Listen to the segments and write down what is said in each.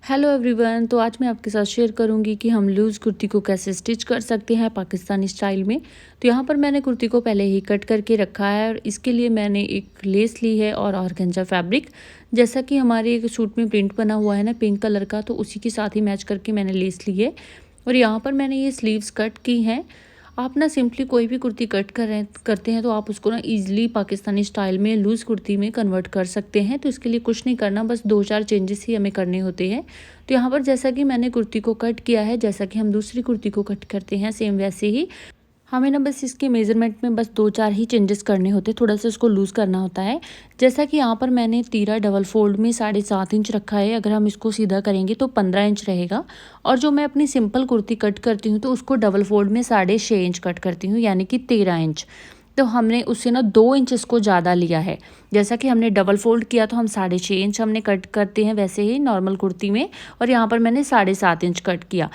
Hello everyone. तो आज मैं आपके साथ शेयर करूंगी कि हम लूज़ कुर्ती को कैसे स्टिच कर सकते हैं पाकिस्तानी स्टाइल में। तो यहाँ पर मैंने कुर्ती को पहले ही कट करके रखा है और इसके लिए मैंने एक लेस ली है और ऑर्गेन्जा फैब्रिक। जैसा कि हमारे एक सूट में प्रिंट बना हुआ है ना पिंक कलर का, तो उसी के साथ ही मैच करके मैंने लेस ली है। और यहाँ पर मैंने ये स्लीव्स कट की हैं। आप ना सिंपली कोई भी कुर्ती कट करते हैं तो आप उसको ना ईज़िली पाकिस्तानी स्टाइल में लूज़ कुर्ती में कन्वर्ट कर सकते हैं। तो इसके लिए कुछ नहीं करना, बस 2-4 चेंजेस ही हमें करने होते हैं। तो यहाँ पर जैसा कि मैंने कुर्ती को कट किया है, जैसा कि हम दूसरी कुर्ती को कट करते हैं सेम वैसे ही हमें ना बस इसके मेज़रमेंट में बस 2-4 ही चेंजेस करने होते हैं, थोड़ा सा इसको लूज़ करना होता है। जैसा कि यहाँ पर मैंने तीरा डबल फोल्ड में 7.5 इंच रखा है, अगर हम इसको सीधा करेंगे तो 15 इंच रहेगा। और जो मैं अपनी सिंपल कुर्ती कट करती हूँ तो उसको डबल फोल्ड में 6.5 इंच कट करती हूँ, यानी कि 13 इंच। तो हमने उससे ना 2 इंच इसको ज़्यादा लिया है। जैसा कि हमने डबल फोल्ड किया तो हम 6.5 इंच हमने कट करते हैं वैसे ही नॉर्मल कुर्ती में, और यहाँ पर मैंने 7.5 इंच कट किया।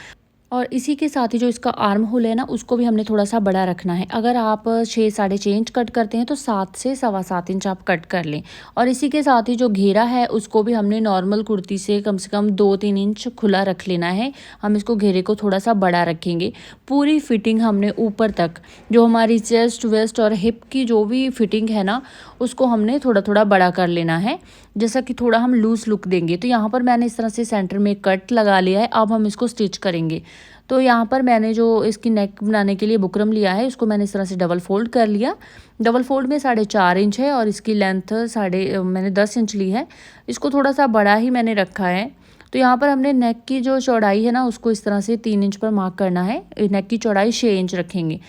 और इसी के साथ ही जो इसका आर्म होल है ना, उसको भी हमने थोड़ा सा बड़ा रखना है। अगर आप 6-6.5 इंच कट करते हैं तो 7 से 7.25 इंच आप कट कर लें। और इसी के साथ ही जो घेरा है उसको भी हमने नॉर्मल कुर्ती से कम 2-3 इंच खुला रख लेना है। हम इसको घेरे को थोड़ा सा बड़ा रखेंगे। पूरी फिटिंग हमने ऊपर तक, जो हमारी चेस्ट वेस्ट और हिप की जो भी फिटिंग है ना, उसको हमने थोड़ा थोड़ा बड़ा कर लेना है, जैसा कि थोड़ा हम लूज़ लुक देंगे। तो यहाँ पर मैंने इस तरह से सेंटर में कट लगा लिया है। अब हम इसको स्टिच करेंगे। तो यहाँ पर मैंने जो इसकी नेक बनाने के लिए बुकरम लिया है, उसको मैंने इस तरह से डबल फोल्ड कर लिया। डबल फोल्ड में 4.5 इंच है और इसकी लेंथ मैंने 10 इंच ली है। इसको थोड़ा सा बड़ा ही मैंने रखा है। तो यहाँ पर हमने नेक की जो चौड़ाई है ना, उसको इस तरह से 3 इंच पर मार्क करना है। नेक की चौड़ाई 6 इंच रखेंगे।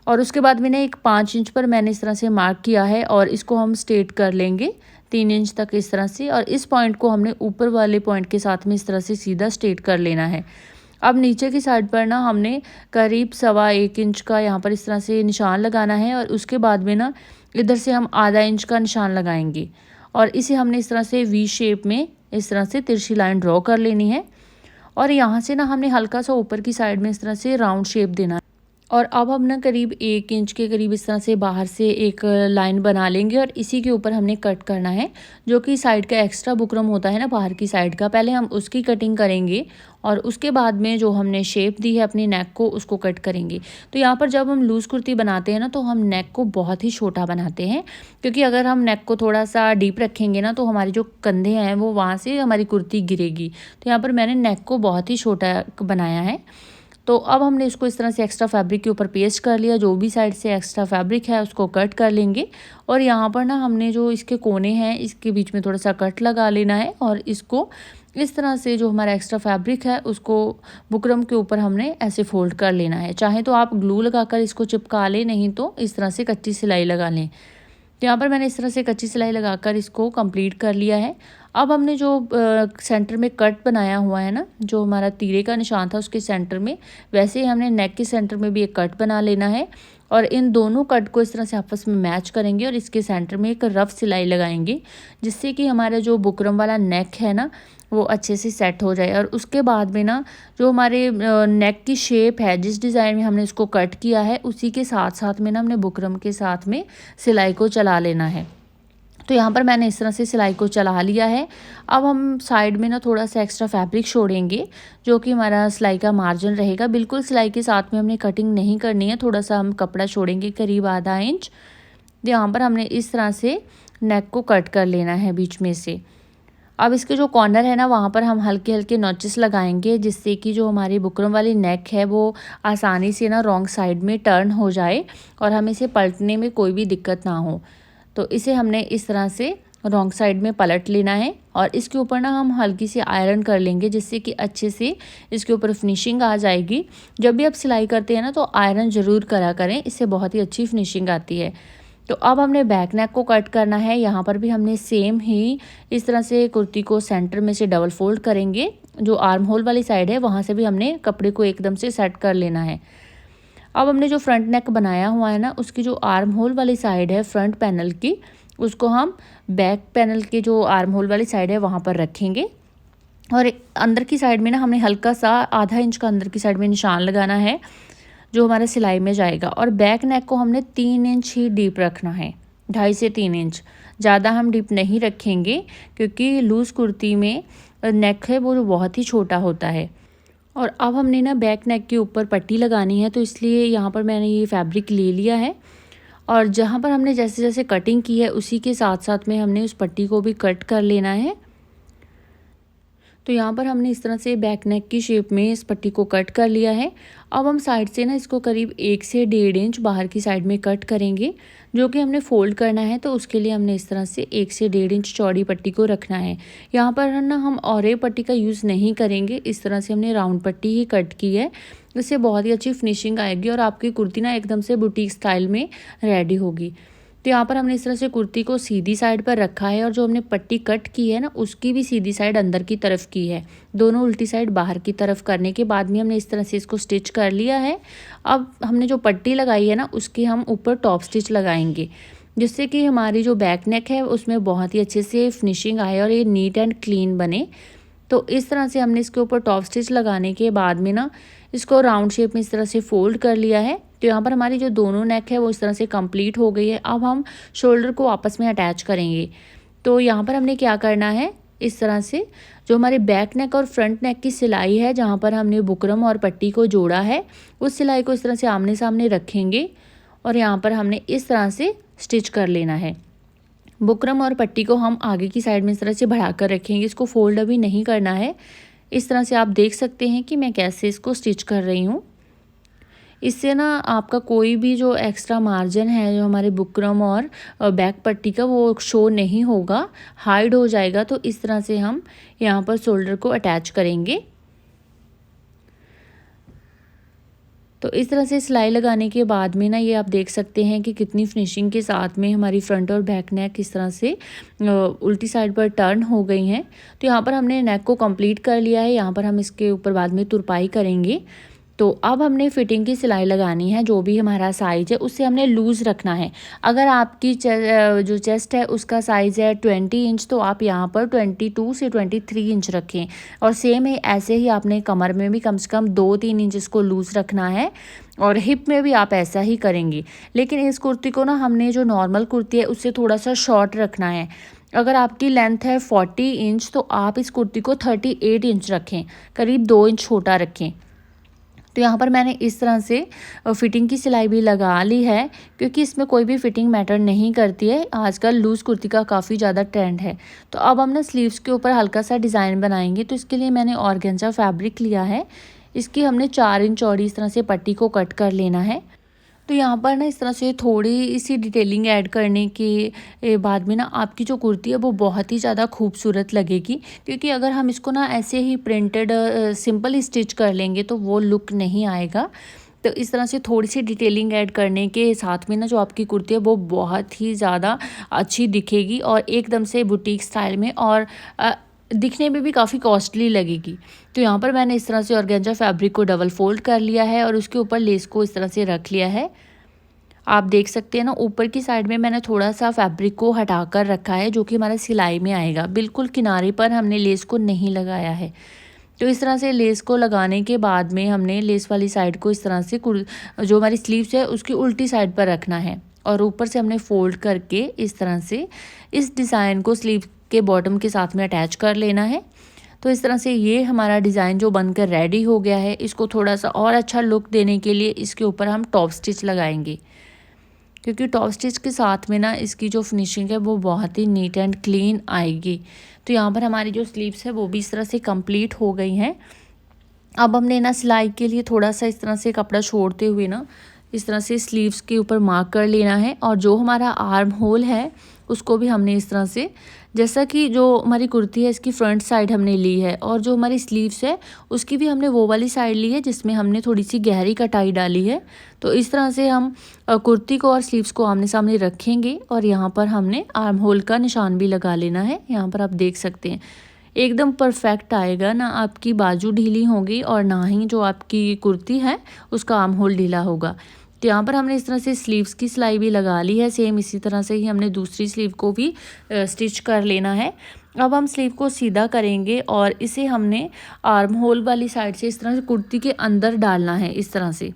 और उसके बाद मैंने एक 5 इंच पर मैंने इस तरह से मार्क किया है और इसको हम स्ट्रेट कर लेंगे 3 इंच तक इस तरह से। और इस पॉइंट को हमने ऊपर वाले पॉइंट के साथ में इस तरह से सीधा स्ट्रेट कर लेना है। अब नीचे की साइड पर ना हमने करीब 1.25 इंच का यहाँ पर इस तरह से निशान लगाना है, और उसके बाद में ना इधर से हम आधा इंच का निशान लगाएंगे। और इसे हमने इस तरह से वी शेप में इस तरह से तिरछी लाइन ड्रॉ कर लेनी है। और यहाँ से ना हमने हल्का सा ऊपर की साइड में इस तरह से राउंड शेप देना है। और अब हम ना करीब 1 इंच के करीब इस तरह से बाहर से एक लाइन बना लेंगे और इसी के ऊपर हमने कट करना है। जो कि साइड का एक्स्ट्रा बुकरम होता है ना बाहर की साइड का, पहले हम उसकी कटिंग करेंगे और उसके बाद में जो हमने शेप दी है अपनी नेक को, उसको कट करेंगे। तो यहाँ पर जब हम लूज़ कुर्ती बनाते हैं ना, तो हम नेक को बहुत ही छोटा बनाते हैं, क्योंकि अगर हम नेक को थोड़ा सा डीप रखेंगे ना तो हमारे जो कंधे हैं वो वहाँ से हमारी कुर्ती गिरेगी। तो यहाँ पर मैंने नेक को बहुत ही छोटा बनाया है। तो अब हमने इसको इस तरह से एक्स्ट्रा फैब्रिक के ऊपर पेस्ट कर लिया। जो भी साइड से एक्स्ट्रा फैब्रिक है उसको कट कर लेंगे। और यहाँ पर ना हमने जो इसके कोने हैं इसके बीच में थोड़ा सा कट लगा लेना है, और इसको इस तरह से जो हमारा एक्स्ट्रा फैब्रिक है उसको बुकरम के ऊपर हमने ऐसे फोल्ड कर लेना है। चाहे तो आप ग्लू लगाकर इसको चिपका लें, नहीं तो इस तरह से कच्ची सिलाई लगा लें। तो यहाँ पर मैंने इस तरह से कच्ची सिलाई लगाकर इसको कंप्लीट कर लिया है। अब हमने जो सेंटर में कट बनाया हुआ है ना, जो हमारा तीरे का निशान था उसके सेंटर में, वैसे ही हमने नेक के सेंटर में भी एक कट बना लेना है। और इन दोनों कट को इस तरह से आपस में मैच करेंगे और इसके सेंटर में एक रफ सिलाई लगाएंगे, जिससे कि हमारा जो बुकरम वाला नेक है ना वो अच्छे से सेट हो जाए। और उसके बाद में ना जो हमारे नेक की शेप है, जिस डिज़ाइन में हमने इसको कट किया है, उसी के साथ साथ में ना हमने बुकरम के साथ में सिलाई को चला लेना है। तो यहाँ पर मैंने इस तरह से सिलाई को चला लिया है। अब हम साइड में ना थोड़ा सा एक्स्ट्रा फैब्रिक छोड़ेंगे, जो कि हमारा सिलाई का मार्जिन रहेगा। बिल्कुल सिलाई के साथ में हमने कटिंग नहीं करनी है, थोड़ा सा हम कपड़ा छोड़ेंगे करीब आधा इंच। यहाँ पर हमने इस तरह से नेक को कट कर लेना है बीच में से। अब इसके जो कॉर्नर है ना, वहाँ पर हम हल्के हल्के नॉचेस लगाएंगे, जिससे कि जो हमारी बुकरम वाली नेक है वो आसानी से ना रॉन्ग साइड में टर्न हो जाए और हमें इसे पलटने में कोई भी दिक्कत ना हो। तो इसे हमने इस तरह से रॉन्ग साइड में पलट लेना है और इसके ऊपर ना हम हल्की सी आयरन कर लेंगे, जिससे कि अच्छे से इसके ऊपर फिनिशिंग आ जाएगी। जब भी आप सिलाई करते हैं ना तो आयरन ज़रूर करा करें, इससे बहुत ही अच्छी फिनिशिंग आती है। तो अब हमने बैक नेक को कट करना है। यहाँ पर भी हमने सेम ही इस तरह से कुर्ती को सेंटर में से डबल फोल्ड करेंगे। जो आर्म होल वाली साइड है वहाँ से भी हमने कपड़े को एकदम से सेट कर लेना है। अब हमने जो फ्रंट नेक बनाया हुआ है ना, उसकी जो आर्म होल वाली साइड है फ्रंट पैनल की, उसको हम बैक पैनल के जो आर्म होल वाली साइड है वहाँ पर रखेंगे। और अंदर की साइड में ना हमने हल्का सा आधा इंच का अंदर की साइड में निशान लगाना है, जो हमारे सिलाई में जाएगा। और बैक नेक को हमने 3 इंच ही डीप रखना है, 2.5 से 3 इंच। ज़्यादा हम डीप नहीं रखेंगे, क्योंकि लूज़ कुर्ती में नेक है वो बहुत ही छोटा होता है। और अब हमने ना बैक नेक के ऊपर पट्टी लगानी है, तो इसलिए यहाँ पर मैंने ये फैब्रिक ले लिया है और जहाँ पर हमने जैसे जैसे कटिंग की है उसी के साथ साथ में हमने उस पट्टी को भी कट कर लेना है। तो यहाँ पर हमने इस तरह से बैक नेक की शेप में इस पट्टी को कट कर लिया है। अब हम साइड से ना इसको करीब 1 से 1.5 इंच बाहर की साइड में कट करेंगे, जो कि हमने फ़ोल्ड करना है। तो उसके लिए हमने इस तरह से 1 से 1.5 इंच चौड़ी पट्टी को रखना है। यहाँ पर ना हम औरे पट्टी का यूज़ नहीं करेंगे, इस तरह से हमने राउंड पट्टी ही कट की है। इससे बहुत ही अच्छी फिनिशिंग आएगी और आपकी कुर्ती ना एकदम से बुटीक स्टाइल में रेडी होगी। तो यहाँ पर हमने इस तरह से कुर्ती को सीधी साइड पर रखा है और जो हमने पट्टी कट की है ना उसकी भी सीधी साइड अंदर की तरफ की है, दोनों उल्टी साइड बाहर की तरफ करने के बाद में हमने इस तरह से इसको स्टिच कर लिया है। अब हमने जो पट्टी लगाई है ना उसके हम ऊपर टॉप स्टिच लगाएंगे, जिससे कि हमारी जो बैक नेक है उसमें बहुत ही अच्छे से फिनिशिंग आए और ये नीट एंड क्लीन बने। तो इस तरह से हमने इसके ऊपर टॉप स्टिच लगाने के बाद में ना इसको राउंड शेप में इस तरह से फोल्ड कर लिया है। तो यहाँ पर हमारी जो दोनों नेक है वो इस तरह से कंप्लीट हो गई है। अब हम शोल्डर को आपस में अटैच करेंगे। तो यहाँ पर हमने क्या करना है, इस तरह से जो हमारे बैक नेक और फ्रंट नेक की सिलाई है जहाँ पर हमने बुकरम और पट्टी को जोड़ा है उस सिलाई को इस तरह से आमने सामने रखेंगे और यहाँ पर हमने इस तरह से स्टिच कर लेना है। बुकरम और पट्टी को हम आगे की साइड में इस तरह से बढ़ा कर रखेंगे, इसको फोल्ड अभी नहीं करना है। इस तरह से आप देख सकते हैं कि मैं कैसे इसको स्टिच कर रही हूँ। इससे ना आपका कोई भी जो एक्स्ट्रा मार्जिन है जो हमारे बुकरम और बैक पट्टी का वो शो नहीं होगा, हाइड हो जाएगा। तो इस तरह से हम यहाँ पर शोल्डर को अटैच करेंगे। तो इस तरह से सिलाई लगाने के बाद में ना ये आप देख सकते हैं कि कितनी फिनिशिंग के साथ में हमारी फ्रंट और बैक नेक इस तरह से उल्टी साइड पर टर्न हो गई हैं। तो यहाँ पर हमने नेक को कंप्लीट कर लिया है। यहाँ पर हम इसके ऊपर बाद में तुरपाई करेंगे। तो अब हमने फिटिंग की सिलाई लगानी है, जो भी हमारा साइज़ है उससे हमने लूज़ रखना है। अगर आपकी जो चेस्ट है उसका साइज़ है 20 इंच तो आप यहाँ पर 22 से 23 इंच रखें। और सेम है ऐसे ही आपने कमर में भी कम से कम 2-3 इंच इसको लूज़ रखना है और हिप में भी आप ऐसा ही करेंगे। लेकिन इस कुर्ती को ना हमने जो नॉर्मल कुर्ती है उससे थोड़ा सा शॉर्ट रखना है। अगर आपकी लेंथ है 40 इंच तो आप इस कुर्ती को 38 इंच रखें, करीब 2 इंच छोटा रखें। तो यहाँ पर मैंने इस तरह से फिटिंग की सिलाई भी लगा ली है, क्योंकि इसमें कोई भी फिटिंग मैटर नहीं करती है। आजकल लूज़ कुर्ती का काफ़ी ज़्यादा ट्रेंड है। तो अब हम ना स्लीव्स के ऊपर हल्का सा डिज़ाइन बनाएंगे। तो इसके लिए मैंने ऑर्गेन्जा फैब्रिक लिया है। इसकी हमने 4 इंच चौड़ी इस तरह से पट्टी को कट कर लेना है। तो यहाँ पर ना इस तरह से थोड़ी सी डिटेलिंग ऐड करने के बाद में ना आपकी जो कुर्ती है वो बहुत ही ज़्यादा खूबसूरत लगेगी। क्योंकि अगर हम इसको ना ऐसे ही प्रिंटेड सिंपल स्टिच कर लेंगे तो वो लुक नहीं आएगा। तो इस तरह से थोड़ी सी डिटेलिंग ऐड करने के साथ में ना जो आपकी कुर्ती है वो बहुत ही ज़्यादा अच्छी दिखेगी और एकदम से बुटीक स्टाइल में और दिखने में भी काफ़ी कॉस्टली लगेगी। तो यहाँ पर मैंने इस तरह से ऑर्गेन्जा फैब्रिक को डबल फोल्ड कर लिया है और उसके ऊपर लेस को इस तरह से रख लिया है। आप देख सकते हैं ना ऊपर की साइड में मैंने थोड़ा सा फैब्रिक को हटा कर रखा है, जो कि हमारा सिलाई में आएगा। बिल्कुल किनारे पर हमने लेस को नहीं लगाया है। तो इस तरह से लेस को लगाने के बाद में हमने लेस वाली साइड को इस तरह से जो हमारी स्लीव्स है उसकी उल्टी साइड पर रखना है और ऊपर से हमने फोल्ड करके इस तरह से इस डिज़ाइन को स्लीव के बॉटम के साथ में अटैच कर लेना है। तो इस तरह से ये हमारा डिज़ाइन जो बनकर रेडी हो गया है। इसको थोड़ा सा और अच्छा लुक देने के लिए इसके ऊपर हम टॉप स्टिच लगाएंगे, क्योंकि टॉप स्टिच के साथ में ना इसकी जो फिनिशिंग है वो बहुत ही नीट एंड क्लीन आएगी। तो यहाँ पर हमारी जो स्लीव्स है वो भी इस तरह से कंप्लीट हो गई हैं। अब हमने ना सिलाई के लिए थोड़ा सा इस तरह से कपड़ा छोड़ते हुए ना इस तरह से स्लीव्स के ऊपर मार्क कर लेना है और जो हमारा आर्म होल है उसको भी हमने इस तरह से, जैसा कि जो हमारी कुर्ती है इसकी फ्रंट साइड हमने ली है और जो हमारी स्लीव्स है उसकी भी हमने वो वाली साइड ली है जिसमें हमने थोड़ी सी गहरी कटाई डाली है। तो इस तरह से हम कुर्ती को और स्लीव्स को आमने सामने रखेंगे और यहाँ पर हमने आर्म होल का निशान भी लगा लेना है। यहाँ पर आप देख सकते हैं एकदम परफेक्ट आएगा, ना आपकी बाजू ढीली होगी और ना ही जो आपकी कुर्ती है उसका आर्म होल ढीला होगा। तो यहाँ पर हमने इस तरह से स्लीव्स की सिलाई भी लगा ली है। सेम इसी तरह से ही हमने दूसरी स्लीव को भी स्टिच कर लेना है। अब हम स्लीव को सीधा करेंगे और इसे हमने आर्म होल वाली साइड से इस तरह से कुर्ती के अंदर डालना है इस तरह से।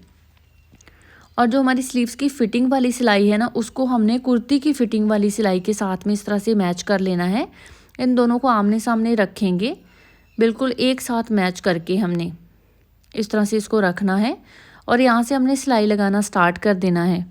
और जो हमारी स्लीव्स की फिटिंग वाली सिलाई है ना उसको हमने कुर्ती की फिटिंग वाली सिलाई के साथ में इस तरह से मैच कर लेना है। इन दोनों को आमने सामने रखेंगे बिल्कुल एक साथ मैच करके हमने इस तरह से इसको रखना है और यहाँ से हमने सिलाई लगाना स्टार्ट कर देना है।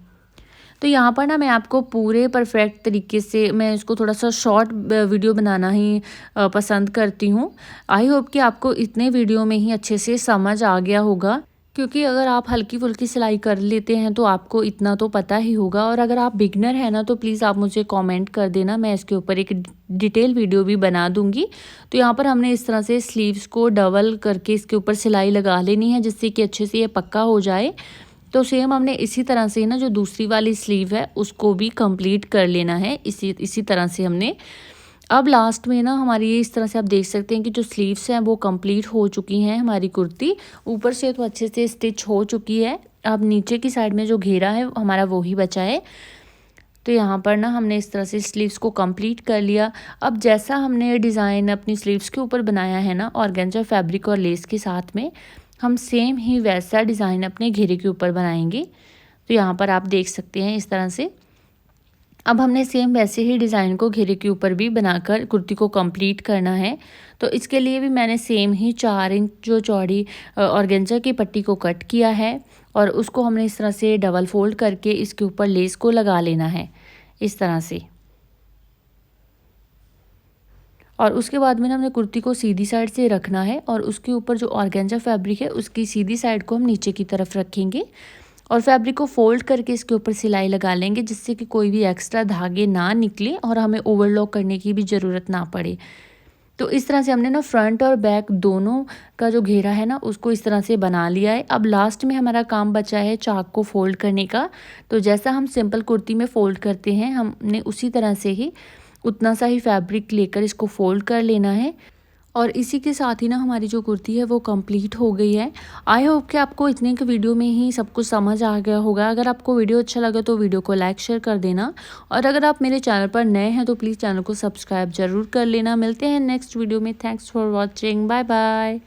तो यहाँ पर ना मैं आपको पूरे परफेक्ट तरीके से, मैं इसको थोड़ा सा शॉर्ट वीडियो बनाना ही पसंद करती हूँ। आई होप कि आपको इतने वीडियो में ही अच्छे से समझ आ गया होगा, क्योंकि अगर आप हल्की फुल्की सिलाई कर लेते हैं तो आपको इतना तो पता ही होगा। और अगर आप बिगनर हैं ना तो प्लीज़ आप मुझे कमेंट कर देना, मैं इसके ऊपर एक डिटेल वीडियो भी बना दूंगी। तो यहाँ पर हमने इस तरह से स्लीव्स को डबल करके इसके ऊपर सिलाई लगा लेनी है, जिससे कि अच्छे से ये पक्का हो जाए। तो सेम हमने इसी तरह से ना जो दूसरी वाली स्लीव है उसको भी कंप्लीट कर लेना है इसी तरह से हमने। अब लास्ट में ना हमारी ये इस तरह से आप देख सकते हैं कि जो स्लीव्स हैं वो कंप्लीट हो चुकी हैं हमारी कुर्ती। ऊपर से तो अच्छे से स्टिच हो चुकी है। अब नीचे की साइड में जो घेरा है हमारा वो ही बचा है। तो यहाँ पर ना हमने इस तरह से स्लीव्स को कंप्लीट कर लिया। अब जैसा हमने डिज़ाइन अपनी स्लीव्स के ऊपर बनाया है ना ऑर्गेन्जा फैब्रिक और लेस के साथ में, हम सेम ही वैसा डिज़ाइन अपने घेरे के ऊपर बनाएंगे। तो यहाँ पर आप देख सकते हैं इस तरह से। अब हमने सेम वैसे ही डिज़ाइन को घेरे के ऊपर भी बनाकर कुर्ती को कंप्लीट करना है। तो इसके लिए भी मैंने सेम ही 4 इंच जो चौड़ी ऑर्गेन्जा की पट्टी को कट किया है और उसको हमने इस तरह से डबल फोल्ड करके इसके ऊपर लेस को लगा लेना है इस तरह से। और उसके बाद में हमने कुर्ती को सीधी साइड से रखना है और उसके ऊपर जो ऑर्गेन्जा फैब्रिक है उसकी सीधी साइड को हम नीचे की तरफ रखेंगे और फैब्रिक को फोल्ड करके इसके ऊपर सिलाई लगा लेंगे, जिससे कि कोई भी एक्स्ट्रा धागे ना निकले और हमें ओवरलॉक करने की भी ज़रूरत ना पड़े। तो इस तरह से हमने ना फ्रंट और बैक दोनों का जो घेरा है ना उसको इस तरह से बना लिया है। अब लास्ट में हमारा काम बचा है चाक को फोल्ड करने का। तो जैसा हम सिंपल कुर्ती में फ़ोल्ड करते हैं हमने उसी तरह से ही उतना सा ही फैब्रिक लेकर इसको फ़ोल्ड कर लेना है। और इसी के साथ ही ना हमारी जो कुर्ती है वो कंप्लीट हो गई है। आई होप कि आपको इतने के वीडियो में ही सब कुछ समझ आ गया होगा। अगर आपको वीडियो अच्छा लगा तो वीडियो को लाइक शेयर कर देना और अगर आप मेरे चैनल पर नए हैं तो प्लीज़ चैनल को सब्सक्राइब ज़रूर कर लेना। मिलते हैं नेक्स्ट वीडियो में। Thanks for watching. Bye bye.